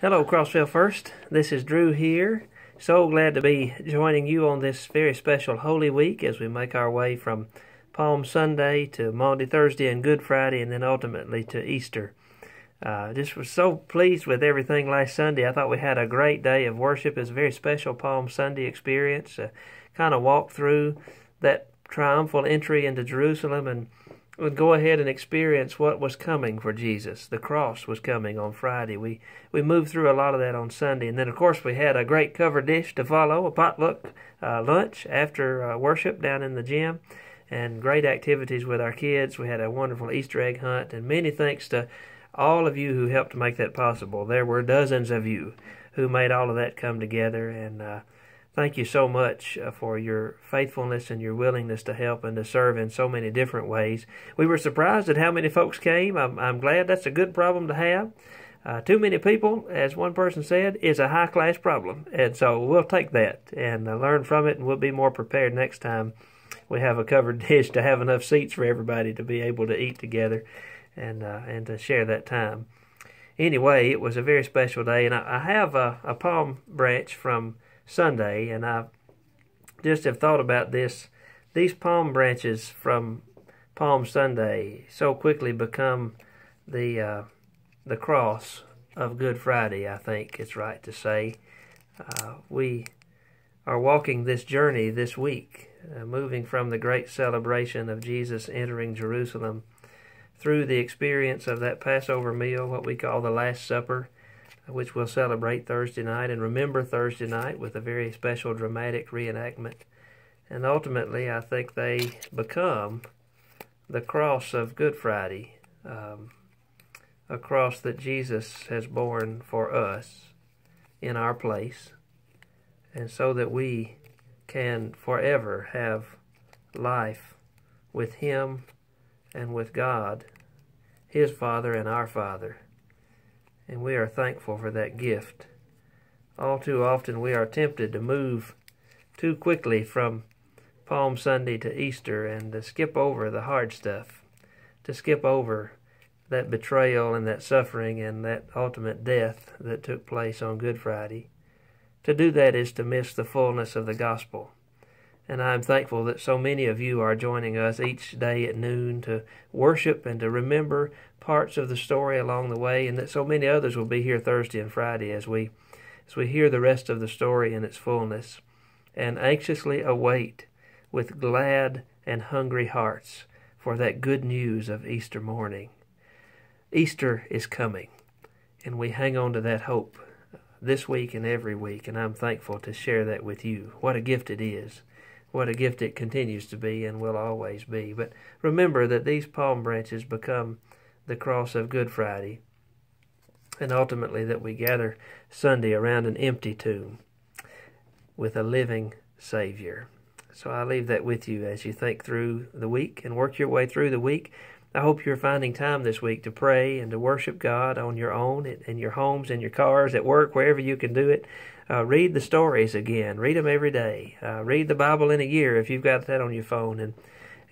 Hello, Crossville First. This is Drew here. So glad to be joining you on this very special Holy Week as we make our way from Palm Sunday to Maundy Thursday and Good Friday and then ultimately to Easter. Just was so pleased with everything last Sunday. I thought we had a great day of worship. It was a very special Palm Sunday experience. Kind of walked through that triumphal entry into Jerusalem and would go ahead and experience what was coming for Jesus. The cross was coming on Friday. We moved through a lot of that on Sunday. And then, of course, we had a great covered dish to follow, a potluck lunch after worship down in the gym, and great activities with our kids. We had a wonderful Easter egg hunt, and many thanks to all of you who helped to make that possible. There were dozens of you who made all of that come together, and thank you so much for your faithfulness and your willingness to help and to serve in so many different ways. We were surprised at how many folks came. I'm glad. That's a good problem to have. Too many people, as one person said, is a high-class problem. And so we'll take that and learn from it, and we'll be more prepared next time we have a covered dish to have enough seats for everybody to be able to eat together and to share that time. Anyway, it was a very special day, and I have a palm branch from Sunday, and I just have thought about this. These palm branches from Palm Sunday so quickly become the cross of Good Friday, I think it's right to say. We are walking this journey this week, moving from the great celebration of Jesus entering Jerusalem through the experience of that Passover meal, what we call the Last Supper, which we'll celebrate Thursday night and remember Thursday night with a very special dramatic reenactment. And ultimately, I think they become the cross of Good Friday, a cross that Jesus has borne for us in our place, and so that we can forever have life with Him and with God, His Father and our Father. And we are thankful for that gift. All too often we are tempted to move too quickly from Palm Sunday to Easter and to skip over the hard stuff, to skip over that betrayal and that suffering and that ultimate death that took place on Good Friday. To do that is to miss the fullness of the gospel. And I'm thankful that so many of you are joining us each day at noon to worship and to remember parts of the story along the way, and that so many others will be here Thursday and Friday as we hear the rest of the story in its fullness, and anxiously await with glad and hungry hearts for that good news of Easter morning. Easter is coming, and we hang on to that hope this week and every week, and I'm thankful to share that with you. What a gift it is. What a gift it continues to be and will always be. But remember that these palm branches become the cross of Good Friday, and ultimately that we gather Sunday around an empty tomb with a living Savior. So I leave that with you as you think through the week and work your way through the week. I hope you're finding time this week to pray and to worship God on your own, in your homes, in your cars, at work, wherever you can do it. Read the stories again. Read them every day. Read the Bible in a year if you've got that on your phone.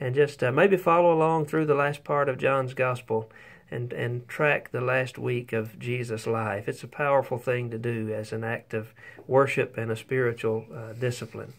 And just maybe follow along through the last part of John's Gospel and track the last week of Jesus' life. It's a powerful thing to do as an act of worship and a spiritual discipline.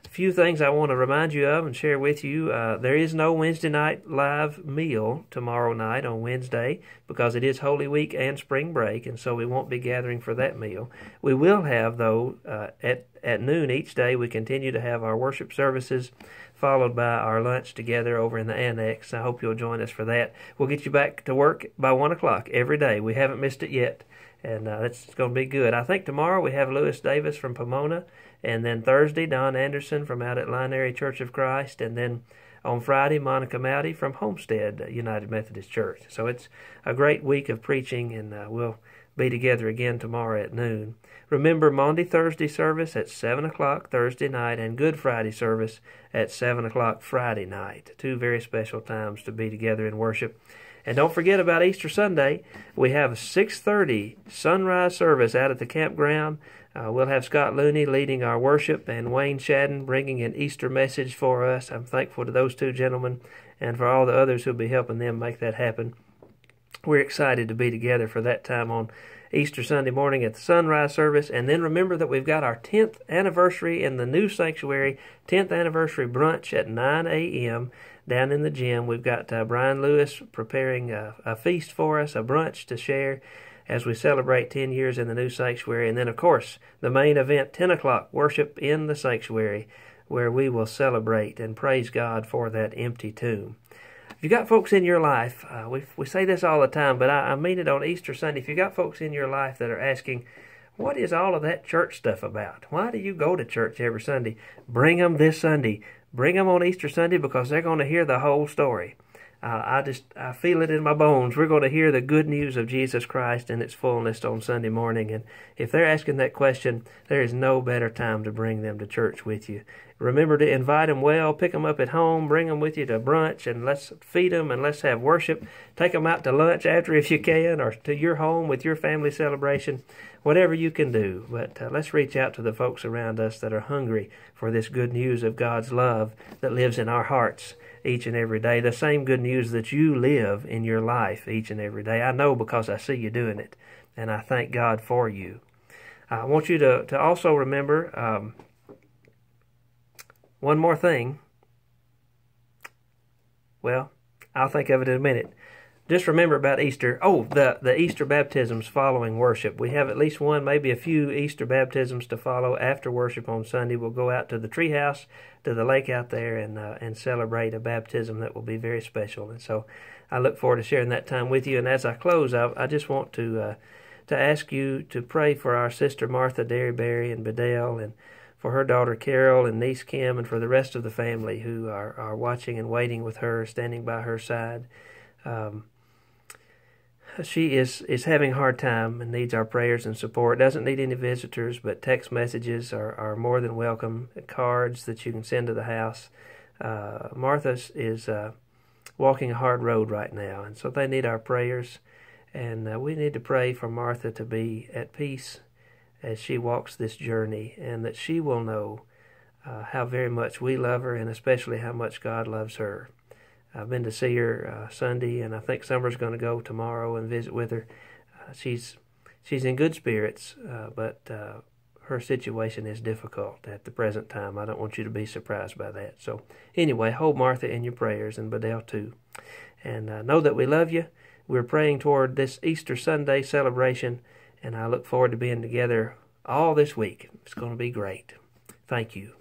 A few things I want to remind you of and share with you. There is no Wednesday night live meal tomorrow night on Wednesday because it is Holy Week and spring break, and so we won't be gathering for that meal. We will have, though, at noon each day, we continue to have our worship services followed by our lunch together over in the annex. I hope you'll join us for that. We'll get you back to work by 1 o'clock every day. We haven't missed it yet, and that's going to be good. I think tomorrow we have Lewis Davis from Pomona, and then Thursday, Don Anderson from out at Line Area Church of Christ, and then on Friday, Monica Mowdy from Homestead United Methodist Church. So it's a great week of preaching, and we'll be together again tomorrow at noon. Remember, Maundy Thursday service at 7 o'clock Thursday night and Good Friday service at 7 o'clock Friday night. Two very special times to be together in worship. And don't forget about Easter Sunday. We have a 6:30 sunrise service out at the campground. We'll have Scott Looney leading our worship and Wayne Shadden bringing an Easter message for us. I'm thankful to those two gentlemen and for all the others who'll be helping them make that happen. we're excited to be together for that time on Easter Sunday morning at the sunrise service. And then remember that we've got our 10th anniversary in the new sanctuary, 10th anniversary brunch at 9 a.m. down in the gym. We've got Brian Lewis preparing a feast for us, a brunch to share as we celebrate 10 years in the new sanctuary. And then, of course, the main event, 10 o'clock, worship in the sanctuary, where we will celebrate and praise God for that empty tomb. If you got folks in your life, we say this all the time, but I mean it on Easter Sunday. If you got folks in your life that are asking, what is all of that church stuff about? Why do you go to church every Sunday? Bring them this Sunday. Bring them on Easter Sunday, because they're going to hear the whole story. I feel it in my bones. We're going to hear the good news of Jesus Christ in its fullness on Sunday morning. And if they're asking that question, there is no better time to bring them to church with you. Remember to invite them well, pick them up at home, bring them with you to brunch, and let's feed them and let's have worship. Take them out to lunch after if you can, or to your home with your family celebration, whatever you can do. But let's reach out to the folks around us that are hungry for this good news of God's love that lives in our hearts each and every day. The same good news that you live in your life each and every day. I know, because I see you doing it, and I thank God for you. I want you to also remember one more thing. Well, I'll think of it in a minute. Just remember about Easter. Oh, the Easter baptisms following worship. We have at least one, maybe a few Easter baptisms to follow after worship on Sunday. We'll go out to the treehouse, to the lake out there, and celebrate a baptism that will be very special. And so I look forward to sharing that time with you. And as I close, I just want to ask you to pray for our sister Martha Derryberry in Bedell, and for her daughter Carol and niece Kim, and for the rest of the family who are watching and waiting with her, standing by her side. She is having a hard time and needs our prayers and support. Doesn't need any visitors, but text messages are more than welcome. Cards that you can send to the house. Martha is walking a hard road right now, and so they need our prayers. And we need to pray for Martha to be at peace as she walks this journey, and that she will know how very much we love her, and especially how much God loves her. I've been to see her Sunday, and I think Summer's going to go tomorrow and visit with her. She's in good spirits, but her situation is difficult at the present time. I don't want you to be surprised by that. So anyway, hold Martha in your prayers, and Bedell too. And know that we love you. We're praying toward this Easter Sunday celebration, and I look forward to being together all this week. It's going to be great. Thank you.